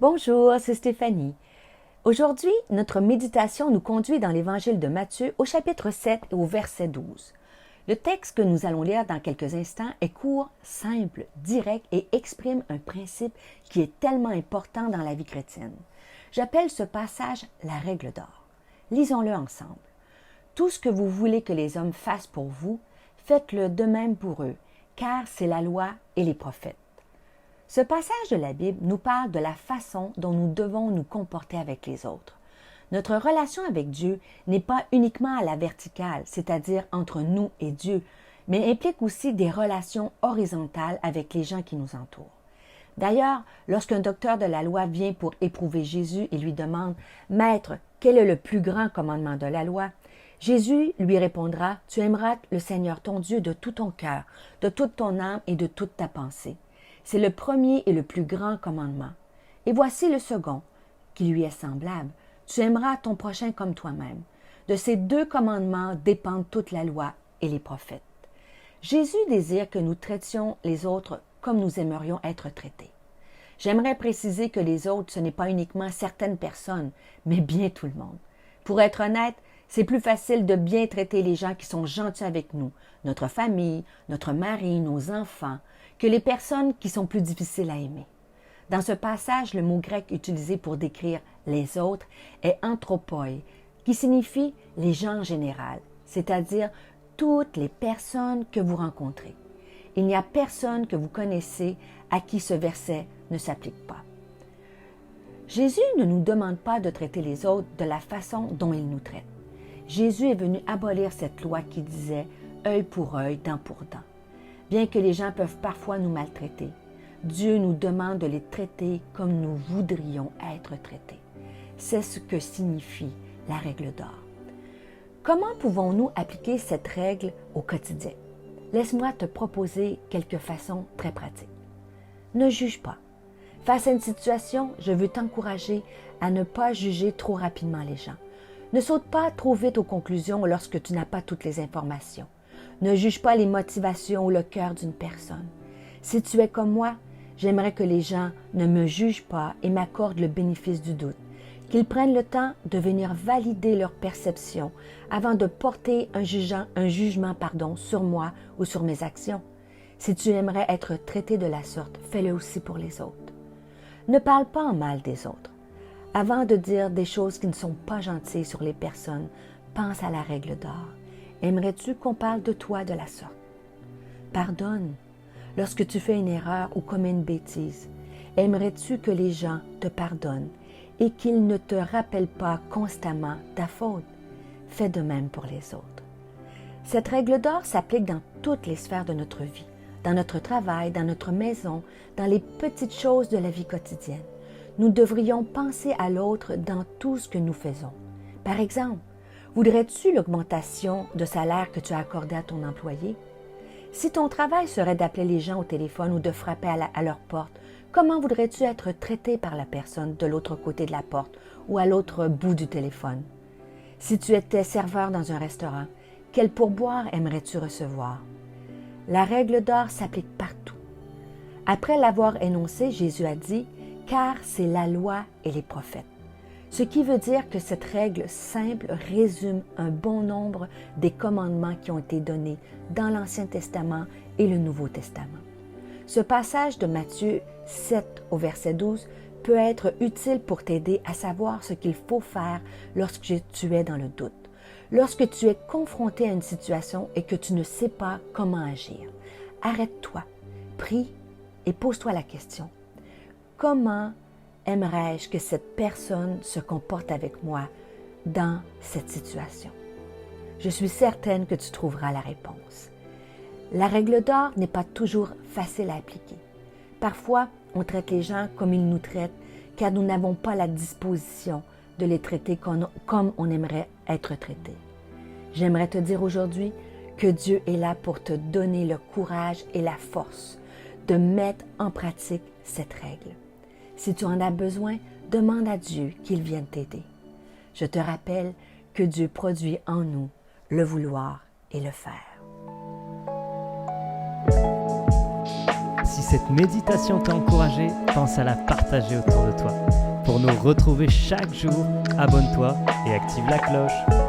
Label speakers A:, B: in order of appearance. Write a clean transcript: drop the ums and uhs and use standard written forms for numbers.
A: Bonjour, c'est Stéphanie. Aujourd'hui, notre méditation nous conduit dans l'Évangile de Matthieu au chapitre 7 et au verset 12. Le texte que nous allons lire dans quelques instants est court, simple, direct et exprime un principe qui est tellement important dans la vie chrétienne. J'appelle ce passage la règle d'or. Lisons-le ensemble. Tout ce que vous voulez que les hommes fassent pour vous, faites-le de même pour eux, car c'est la loi et les prophètes. Ce passage de la Bible nous parle de la façon dont nous devons nous comporter avec les autres. Notre relation avec Dieu n'est pas uniquement à la verticale, c'est-à-dire entre nous et Dieu, mais implique aussi des relations horizontales avec les gens qui nous entourent. D'ailleurs, lorsqu'un docteur de la loi vient pour éprouver Jésus et lui demande « Maître, quel est le plus grand commandement de la loi ?» Jésus lui répondra « Tu aimeras le Seigneur ton Dieu de tout ton cœur, de toute ton âme et de toute ta pensée. » C'est le premier et le plus grand commandement. Et voici le second, qui lui est semblable. Tu aimeras ton prochain comme toi-même. De ces deux commandements dépendent toute la loi et les prophètes. Jésus désire que nous traitions les autres comme nous aimerions être traités. J'aimerais préciser que les autres, ce n'est pas uniquement certaines personnes, mais bien tout le monde. Pour être honnête, c'est plus facile de bien traiter les gens qui sont gentils avec nous, notre famille, notre mari, nos enfants, que les personnes qui sont plus difficiles à aimer. Dans ce passage, le mot grec utilisé pour décrire les autres est anthropoi, qui signifie les gens en général, c'est-à-dire toutes les personnes que vous rencontrez. Il n'y a personne que vous connaissez à qui ce verset ne s'applique pas. Jésus ne nous demande pas de traiter les autres de la façon dont il nous traite. Jésus est venu abolir cette loi qui disait « œil pour œil, dent pour dent ». Bien que les gens peuvent parfois nous maltraiter, Dieu nous demande de les traiter comme nous voudrions être traités. C'est ce que signifie la règle d'or. Comment pouvons-nous appliquer cette règle au quotidien? Laisse-moi te proposer quelques façons très pratiques. Ne juge pas. Face à une situation, je veux t'encourager à ne pas juger trop rapidement les gens. Ne saute pas trop vite aux conclusions lorsque tu n'as pas toutes les informations. Ne juge pas les motivations ou le cœur d'une personne. Si tu es comme moi, j'aimerais que les gens ne me jugent pas et m'accordent le bénéfice du doute, qu'ils prennent le temps de venir valider leur perception avant de porter un jugement sur moi ou sur mes actions. Si tu aimerais être traité de la sorte, fais-le aussi pour les autres. Ne parle pas en mal des autres. Avant de dire des choses qui ne sont pas gentilles sur les personnes, pense à la règle d'or. Aimerais-tu qu'on parle de toi de la sorte? Pardonne lorsque tu fais une erreur ou commets une bêtise. Aimerais-tu que les gens te pardonnent et qu'ils ne te rappellent pas constamment ta faute? Fais de même pour les autres. Cette règle d'or s'applique dans toutes les sphères de notre vie, dans notre travail, dans notre maison, dans les petites choses de la vie quotidienne. Nous devrions penser à l'autre dans tout ce que nous faisons. Par exemple, voudrais-tu l'augmentation de salaire que tu as accordée à ton employé? Si ton travail serait d'appeler les gens au téléphone ou de frapper à leur porte, comment voudrais-tu être traité par la personne de l'autre côté de la porte ou à l'autre bout du téléphone? Si tu étais serveur dans un restaurant, quel pourboire aimerais-tu recevoir? La règle d'or s'applique partout. Après l'avoir énoncée, Jésus a dit « car c'est la loi et les prophètes ». Ce qui veut dire que cette règle simple résume un bon nombre des commandements qui ont été donnés dans l'Ancien Testament et le Nouveau Testament. Ce passage de Matthieu 7 au verset 12 peut être utile pour t'aider à savoir ce qu'il faut faire lorsque tu es dans le doute, lorsque tu es confronté à une situation et que tu ne sais pas comment agir. Arrête-toi, prie et pose-toi la question. Comment aimerais-je que cette personne se comporte avec moi dans cette situation? Je suis certaine que tu trouveras la réponse. La règle d'or n'est pas toujours facile à appliquer. Parfois, on traite les gens comme ils nous traitent car nous n'avons pas la disposition de les traiter comme on aimerait être traité. J'aimerais te dire aujourd'hui que Dieu est là pour te donner le courage et la force de mettre en pratique cette règle. Si tu en as besoin, demande à Dieu qu'il vienne t'aider. Je te rappelle que Dieu produit en nous le vouloir et le faire.
B: Si cette méditation t'a encouragé, pense à la partager autour de toi. Pour nous retrouver chaque jour, abonne-toi et active la cloche.